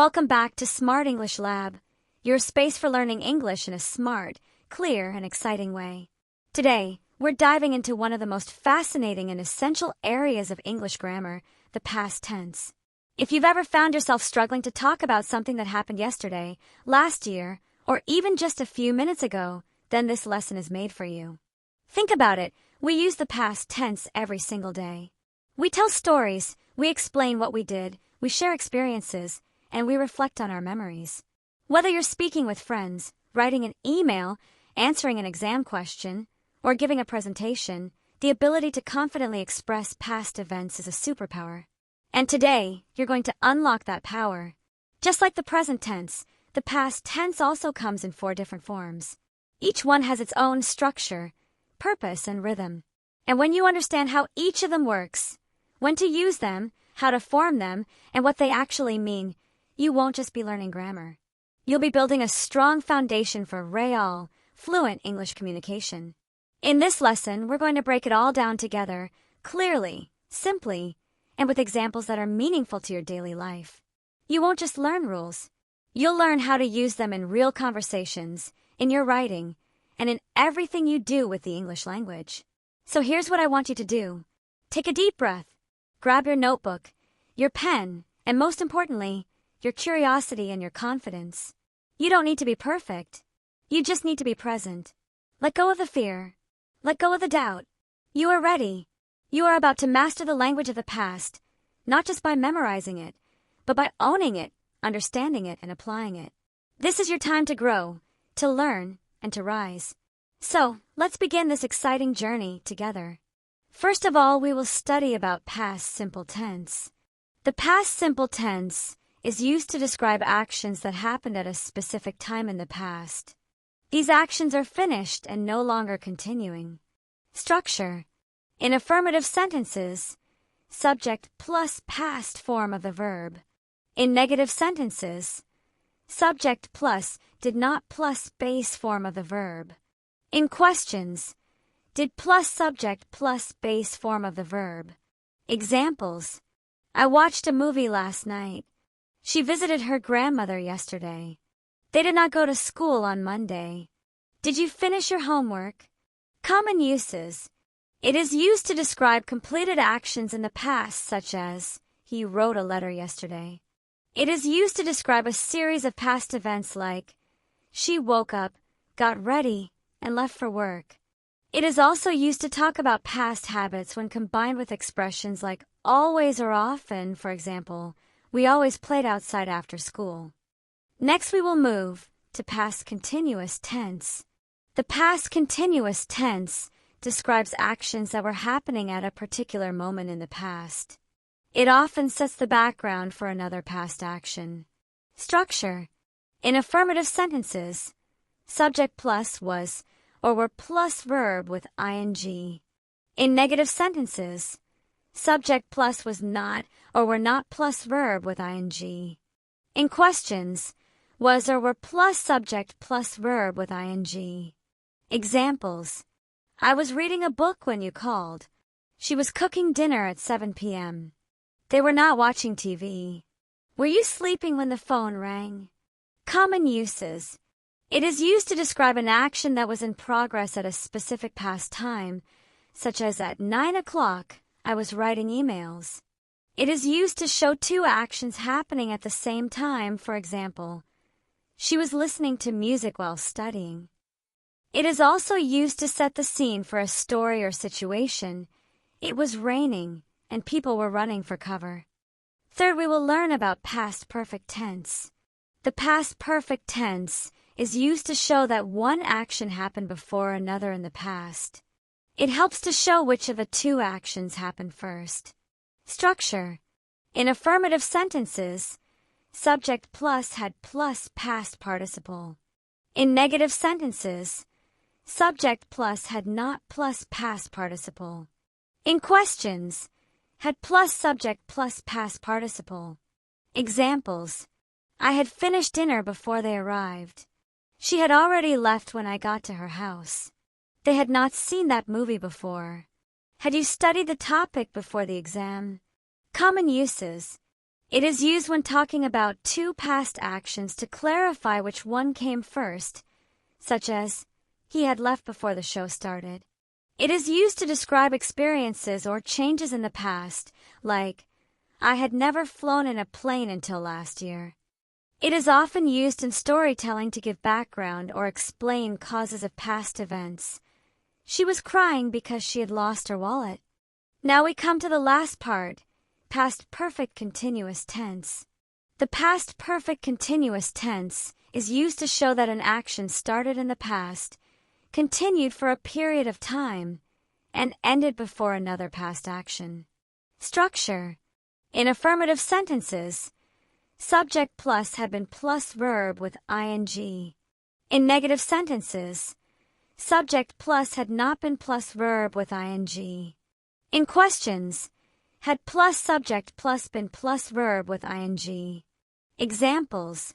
Welcome back to Smart English Lab, your space for learning English in a smart, clear, and exciting way. Today, we're diving into one of the most fascinating and essential areas of English grammar, the past tense. If you've ever found yourself struggling to talk about something that happened yesterday, last year, or even just a few minutes ago, then this lesson is made for you. Think about it. We use the past tense every single day. We tell stories, we explain what we did, we share experiences, and we reflect on our memories. Whether you're speaking with friends, writing an email, answering an exam question, or giving a presentation, the ability to confidently express past events is a superpower. And today, you're going to unlock that power. Just like the present tense, the past tense also comes in 4 different forms. Each one has its own structure, purpose, and rhythm. And when you understand how each of them works, when to use them, how to form them, and what they actually mean, you won't just be learning grammar. You'll be building a strong foundation for real, fluent English communication. In this lesson, we're going to break it all down together, clearly, simply, and with examples that are meaningful to your daily life. You won't just learn rules. You'll learn how to use them in real conversations, in your writing, and in everything you do with the English language. So here's what I want you to do. Take a deep breath. Grab your notebook, your pen, and most importantly, your curiosity and your confidence. You don't need to be perfect. You just need to be present. Let go of the fear. Let go of the doubt. You are ready. You are about to master the language of the past, not just by memorizing it, but by owning it, understanding it, and applying it. This is your time to grow, to learn, and to rise. So, let's begin this exciting journey together. First of all, we will study about past simple tense. The past simple tense is used to describe actions that happened at a specific time in the past. These actions are finished and no longer continuing. Structure. In affirmative sentences, subject plus past form of the verb. In negative sentences, subject plus did not plus base form of the verb. In questions, did plus subject plus base form of the verb. Examples. I watched a movie last night. She visited her grandmother yesterday. They did not go to school on Monday. Did you finish your homework? Common uses. It is used to describe completed actions in the past, such as, he wrote a letter yesterday. It is used to describe a series of past events like, she woke up, got ready, and left for work. It is also used to talk about past habits when combined with expressions like always or often, for example, we always played outside after school. Next, we will move to past continuous tense. The past continuous tense describes actions that were happening at a particular moment in the past. It often sets the background for another past action. Structure. In affirmative sentences, subject plus was or were plus verb with ing. In negative sentences, subject plus was not or were not plus verb with ing. In questions, was or were plus subject plus verb with ing. Examples. I was reading a book when you called. She was cooking dinner at 7 p.m. They were not watching TV. Were you sleeping when the phone rang? Common uses. It is used to describe an action that was in progress at a specific past time, such as at 9 o'clock, I was writing emails. It is used to show 2 actions happening at the same time, for example, she was listening to music while studying. It is also used to set the scene for a story or situation. It was raining, and people were running for cover. Third, we will learn about past perfect tense. The past perfect tense is used to show that one action happened before another in the past. It helps to show which of the 2 actions happened first. Structure. In affirmative sentences, subject plus had plus past participle. In negative sentences, subject plus had not plus past participle. In questions, had plus subject plus past participle. Examples. I had finished dinner before they arrived. She had already left when I got to her house. They had not seen that movie before. Had you studied the topic before the exam? Common uses. It is used when talking about two past actions to clarify which one came first, such as, he had left before the show started. It is used to describe experiences or changes in the past, like, I had never flown in a plane until last year. It is often used in storytelling to give background or explain causes of past events. She was crying because she had lost her wallet. Now we come to the last part, past perfect continuous tense. The past perfect continuous tense is used to show that an action started in the past, continued for a period of time, and ended before another past action. Structure. In affirmative sentences, subject plus had been plus verb with ing. In negative sentences, subject plus had not been plus verb with ing. In questions, had plus subject plus been plus verb with ing. Examples.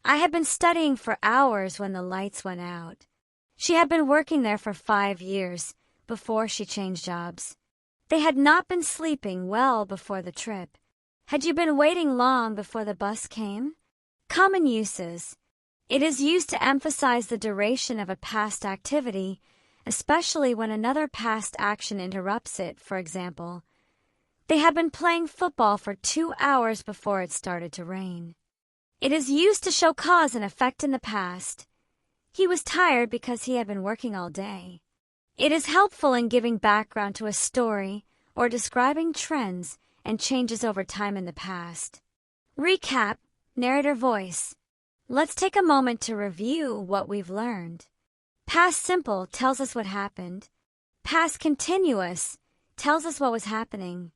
I had been studying for hours when the lights went out. She had been working there for 5 years before she changed jobs. They had not been sleeping well before the trip. Had you been waiting long before the bus came? Common uses. It is used to emphasize the duration of a past activity, especially when another past action interrupts it. For example, they had been playing football for 2 hours before it started to rain. It is used to show cause and effect in the past. He was tired because he had been working all day. It is helpful in giving background to a story or describing trends and changes over time in the past. Recap, narrator voice. Let's take a moment to review what we've learned. Past simple tells us what happened. Past continuous tells us what was happening.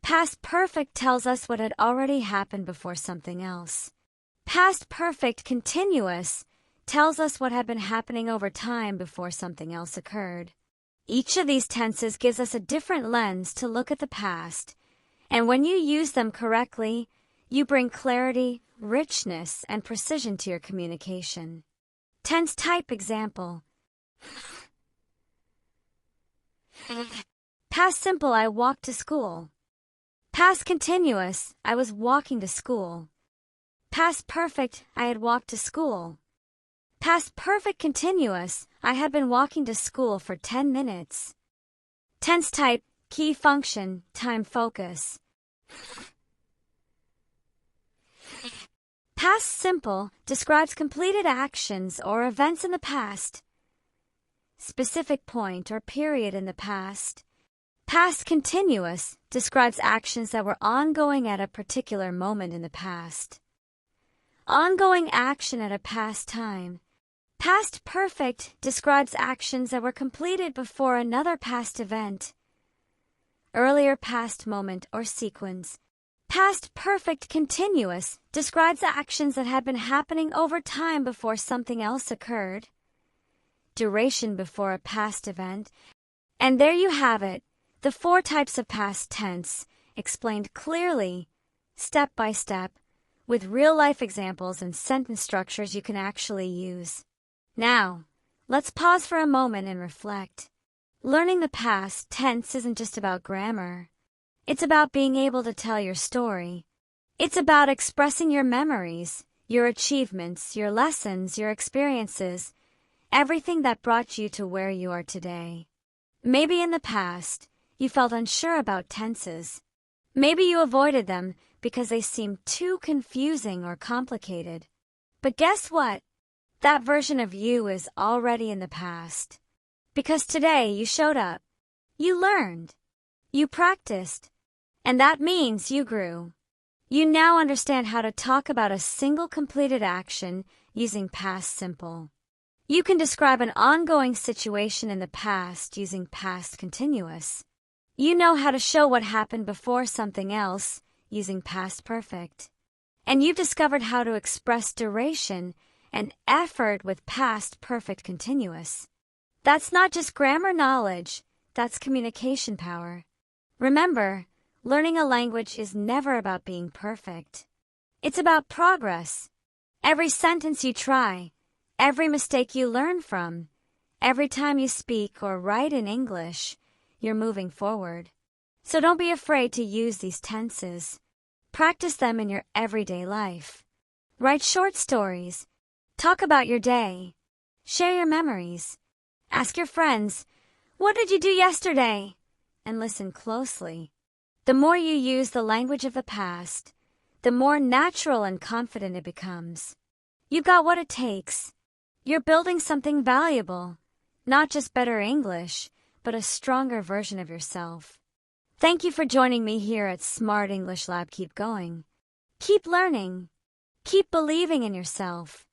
Past perfect tells us what had already happened before something else. Past perfect continuous tells us what had been happening over time before something else occurred. Each of these tenses gives us a different lens to look at the past, and when you use them correctly, you bring clarity, richness, and precision to your communication. Tense type example. Past simple, I walked to school. Past continuous, I was walking to school. Past perfect, I had walked to school. Past perfect continuous, I had been walking to school for 10 minutes. Tense type, key function, time focus. Past simple describes completed actions or events in the past. Specific point or period in the past. Past continuous describes actions that were ongoing at a particular moment in the past. Ongoing action at a past time. Past perfect describes actions that were completed before another past event. Earlier past moment or sequence. Past perfect continuous describes actions that had been happening over time before something else occurred. Duration before a past event. And there you have it, the 4 types of past tense, explained clearly, step by step, with real-life examples and sentence structures you can actually use. Now, let's pause for a moment and reflect. Learning the past tense isn't just about grammar. It's about being able to tell your story. It's about expressing your memories, your achievements, your lessons, your experiences, everything that brought you to where you are today. Maybe in the past, you felt unsure about tenses. Maybe you avoided them because they seemed too confusing or complicated. But guess what? That version of you is already in the past. Because today you showed up. You learned. You practiced. And that means you grew. You now understand how to talk about a single completed action using past simple. You can describe an ongoing situation in the past using past continuous. You know how to show what happened before something else using past perfect. And you've discovered how to express duration and effort with past perfect continuous. That's not just grammar knowledge, that's communication power. Remember, learning a language is never about being perfect. It's about progress. Every sentence you try, every mistake you learn from, every time you speak or write in English, you're moving forward. So don't be afraid to use these tenses. Practice them in your everyday life. Write short stories. Talk about your day. Share your memories. Ask your friends, "What did you do yesterday?" And listen closely. The more you use the language of the past, the more natural and confident it becomes. You've got what it takes. You're building something valuable, not just better English, but a stronger version of yourself. Thank you for joining me here at Smart English Lab. Keep going. Keep learning. Keep believing in yourself.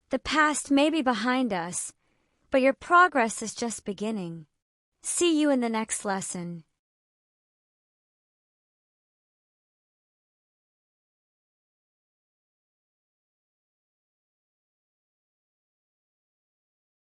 The past may be behind us, but your progress is just beginning. See you in the next lesson.